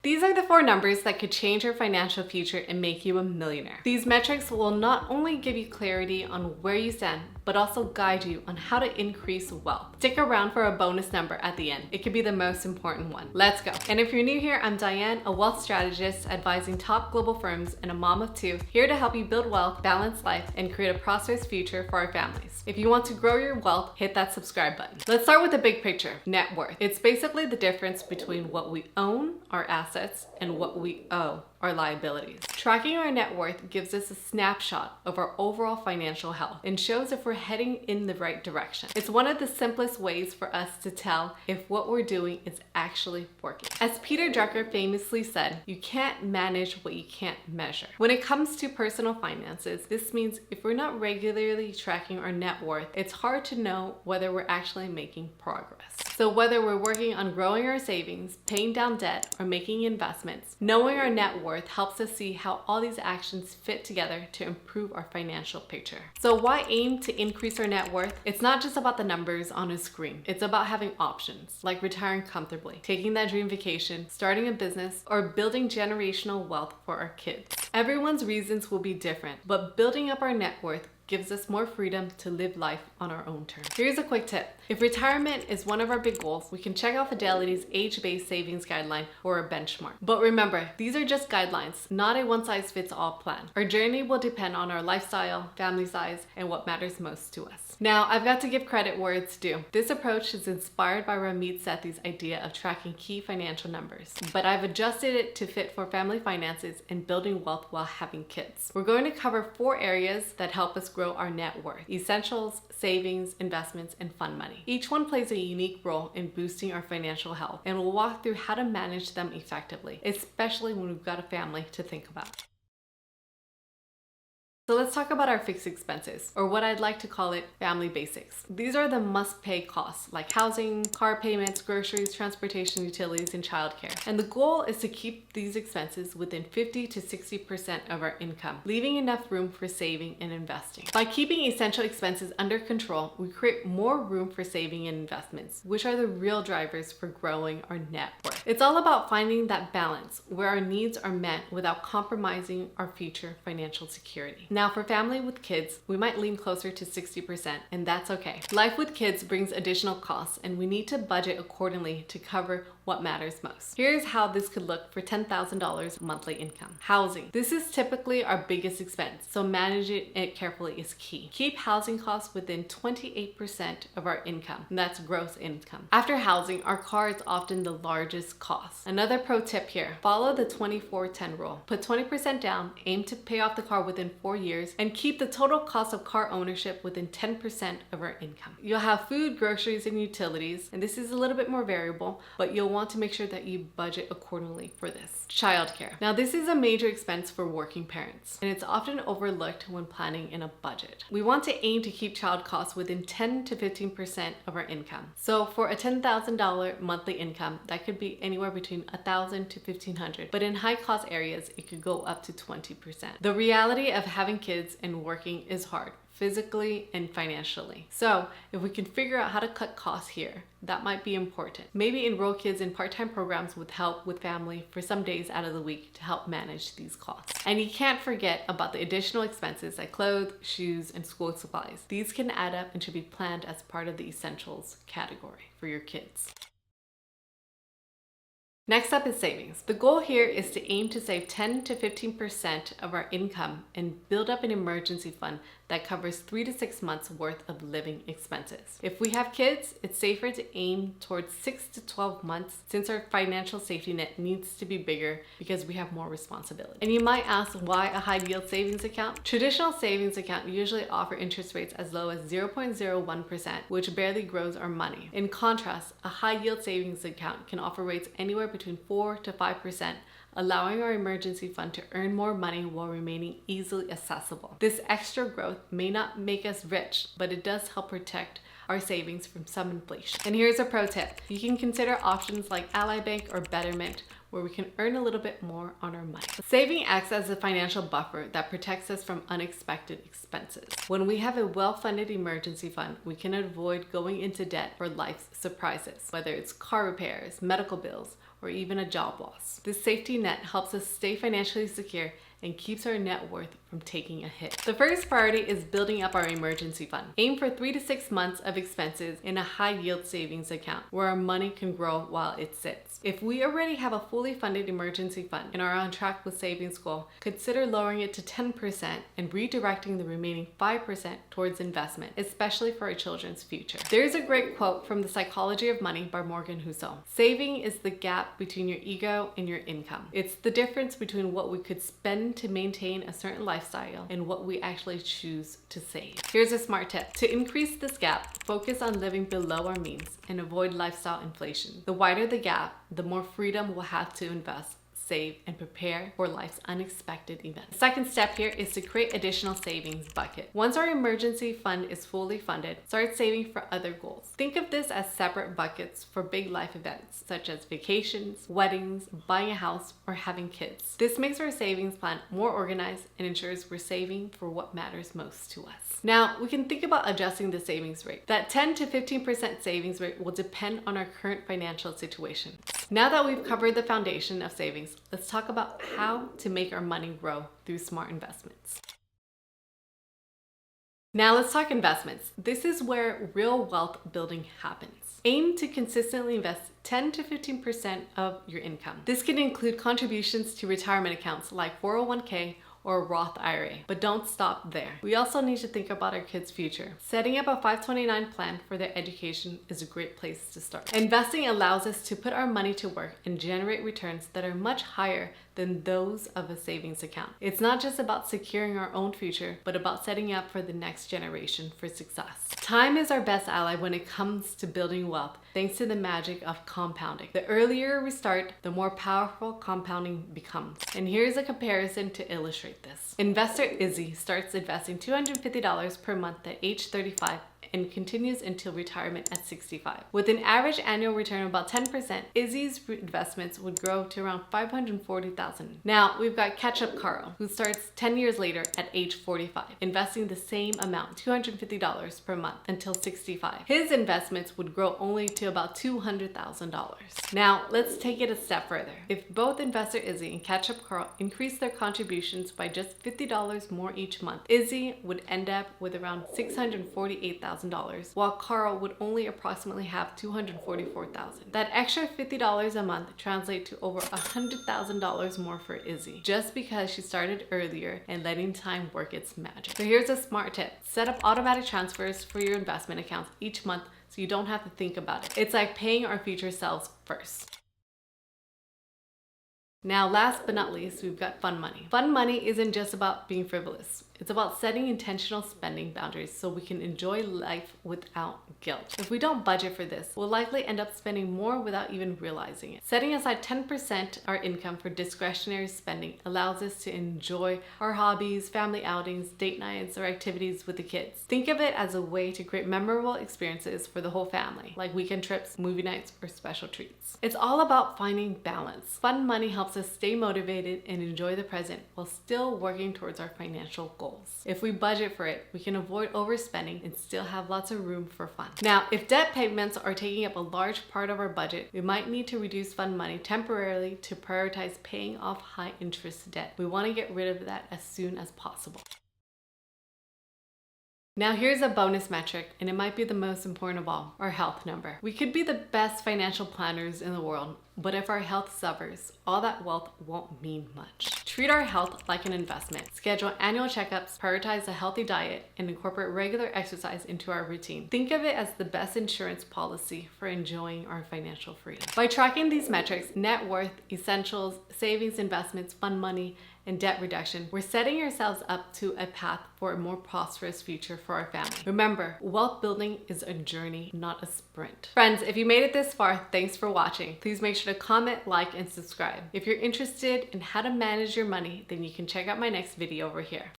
These are the 4 numbers that could change your financial future and make you a millionaire. These metrics will not only give you clarity on where you stand, but also guide you on how to increase wealth. Stick around for a bonus number at the end. It could be the most important one. Let's go. And if you're new here, I'm Diane, a wealth strategist advising top global firms and a mom of 2, here to help you build wealth, balance life, and create a prosperous future for our families. If you want to grow your wealth, hit that subscribe button. Let's start with the big picture, net worth. It's basically the difference between what we own, our assets, and what we owe, our liabilities. Tracking our net worth gives us a snapshot of our overall financial health and shows if we're heading in the right direction. It's one of the simplest ways for us to tell if what we're doing is actually working. As Peter Drucker famously said, you can't manage what you can't measure. When it comes to personal finances, this means if we're not regularly tracking our net worth, it's hard to know whether we're actually making progress. So whether we're working on growing our savings, paying down debt, or making investments, knowing our net worth helps us see how all these actions fit together to improve our financial picture. So why aim to increase our net worth? It's not just about the numbers on a screen. It's about having options, like retiring comfortably, taking that dream vacation, starting a business, or building generational wealth for our kids. Everyone's reasons will be different, but building up our net worth gives us more freedom to live life on our own terms. Here's a quick tip. If retirement is one of our big goals, we can check out Fidelity's age-based savings guideline or a benchmark. But remember, these are just guidelines, not a one-size-fits-all plan. Our journey will depend on our lifestyle, family size, and what matters most to us. Now, I've got to give credit where it's due. This approach is inspired by Ramit Sethi's idea of tracking key financial numbers, but I've adjusted it to fit for family finances and building wealth while having kids. We're going to cover 4 areas that help us grow our net worth: essentials, savings, investments, and fund money. Each one plays a unique role in boosting our financial health, and we'll walk through how to manage them effectively, especially when we've got a family to think about. So let's talk about our fixed expenses, or what I'd like to call it, family basics. These are the must-pay costs, like housing, car payments, groceries, transportation, utilities, and childcare. And the goal is to keep these expenses within 50 to 60% of our income, leaving enough room for saving and investing. By keeping essential expenses under control, we create more room for saving and investments, which are the real drivers for growing our net worth. It's all about finding that balance where our needs are met without compromising our future financial security. Now, for family with kids, we might lean closer to 60%, and that's okay. Life with kids brings additional costs, and we need to budget accordingly to cover what matters most. Here's how this could look for $10,000 monthly income. Housing. This is typically our biggest expense, so managing it carefully is key. Keep housing costs within 28% of our income, and that's gross income. After housing, our car is often the largest cost. Another pro tip here, follow the 24-10 rule. Put 20% down, aim to pay off the car within 4 years, and keep the total cost of car ownership within 10% of our income. You'll have food, groceries, and utilities, and this is a little bit more variable, but you'll want to make sure that you budget accordingly for this. Childcare. Now, this is a major expense for working parents, and it's often overlooked when planning in a budget. We want to aim to keep child costs within 10 to 15% of our income. So for a $10,000 monthly income, that could be anywhere between $1,000 to $1,500, but in high cost areas, it could go up to 20%. The reality of having kids and working is hard, physically and financially. So if we can figure out how to cut costs here, that might be important. Maybe enroll kids in part-time programs with help with family for some days out of the week to help manage these costs. And you can't forget about the additional expenses like clothes, shoes, and school supplies. These can add up and should be planned as part of the essentials category for your kids. Next up is savings. The goal here is to aim to save 10 to 15% of our income and build up an emergency fund that covers 3 to 6 months worth of living expenses. If we have kids, it's safer to aim towards 6 to 12 months since our financial safety net needs to be bigger because we have more responsibility. And you might ask, why a high yield savings account? Traditional savings accounts usually offer interest rates as low as 0.01%, which barely grows our money. In contrast, a high yield savings account can offer rates anywhere between 4 to 5%, allowing our emergency fund to earn more money while remaining easily accessible. This extra growth may not make us rich, but it does help protect our savings from some inflation. And here's a pro tip. You can consider options like Ally Bank or Betterment, where we can earn a little bit more on our money. Saving acts as a financial buffer that protects us from unexpected expenses. When we have a well-funded emergency fund, we can avoid going into debt for life's surprises, whether it's car repairs, medical bills, or even a job loss. This safety net helps us stay financially secure and keeps our net worth from taking a hit. The first priority is building up our emergency fund. Aim for 3 to 6 months of expenses in a high yield savings account where our money can grow while it sits. If we already have a fully funded emergency fund and are on track with savings goal, consider lowering it to 10% and redirecting the remaining 5% towards investment, especially for our children's future. There's a great quote from The Psychology of Money by Morgan Housel. Saving is the gap between your ego and your income. It's the difference between what we could spend to maintain a certain lifestyle and what we actually choose to save. Here's a smart tip. To increase this gap, focus on living below our means and avoid lifestyle inflation. The wider the gap, the more freedom we'll have to invest, save, and prepare for life's unexpected events. The second step here is to create additional savings bucket. Once our emergency fund is fully funded, start saving for other goals. Think of this as separate buckets for big life events such as vacations, weddings, buying a house, or having kids. This makes our savings plan more organized and ensures we're saving for what matters most to us. Now, we can think about adjusting the savings rate. That 10 to 15% savings rate will depend on our current financial situation. Now that we've covered the foundation of savings, let's talk about how to make our money grow through smart investments. Now let's talk investments. This is where real wealth building happens. Aim to consistently invest 10 to 15% of your income. This can include contributions to retirement accounts like 401k or a Roth IRA, but don't stop there. We also need to think about our kids' future. Setting up a 529 plan for their education is a great place to start. Investing allows us to put our money to work and generate returns that are much higher than those of a savings account. It's not just about securing our own future, but about setting up for the next generation for success. Time is our best ally when it comes to building wealth, thanks to the magic of compounding. The earlier we start, the more powerful compounding becomes. And here's a comparison to illustrate this. Investor Izzy starts investing $250 per month at age 35 and continues until retirement at 65. With an average annual return of about 10%, Izzy's investments would grow to around $540,000. Now we've got Catch-Up Carl, who starts 10 years later at age 45, investing the same amount, $250 per month, until 65. His investments would grow only to about $200,000. Now let's take it a step further. If both Investor Izzy and Catch-Up Carl increase their contributions by just $50 more each month, Izzy would end up with around $648,000, while Carl would only approximately have $244,000. That extra $50 a month translates to over $100,000 more for Izzy, just because she started earlier and letting time work its magic. So here's a smart tip. Set up automatic transfers for your investment accounts each month so you don't have to think about it. It's like paying our future selves first. Now, last but not least, we've got fun money. Fun money isn't just about being frivolous. It's about setting intentional spending boundaries so we can enjoy life without guilt. If we don't budget for this, we'll likely end up spending more without even realizing it. Setting aside 10% of our income for discretionary spending allows us to enjoy our hobbies, family outings, date nights, or activities with the kids. Think of it as a way to create memorable experiences for the whole family, like weekend trips, movie nights, or special treats. It's all about finding balance. Fun money helps us stay motivated and enjoy the present while still working towards our financial goals. If we budget for it, we can avoid overspending and still have lots of room for fun. Now, if debt payments are taking up a large part of our budget, we might need to reduce fun money temporarily to prioritize paying off high interest debt. We want to get rid of that as soon as possible. Now here's a bonus metric, and it might be the most important of all, our health number. We could be the best financial planners in the world, but if our health suffers, all that wealth won't mean much. Treat our health like an investment. Schedule annual checkups, prioritize a healthy diet, and incorporate regular exercise into our routine. Think of it as the best insurance policy for enjoying our financial freedom. By tracking these metrics, net worth, essentials, savings, investments, fun money, and debt reduction, we're setting ourselves up to a path for a more prosperous future for our family. Remember, wealth building is a journey, not a sprint. Friends, if you made it this far, thanks for watching. Please make sure to comment, like, and subscribe. If you're interested in how to manage your money, then you can check out my next video over here.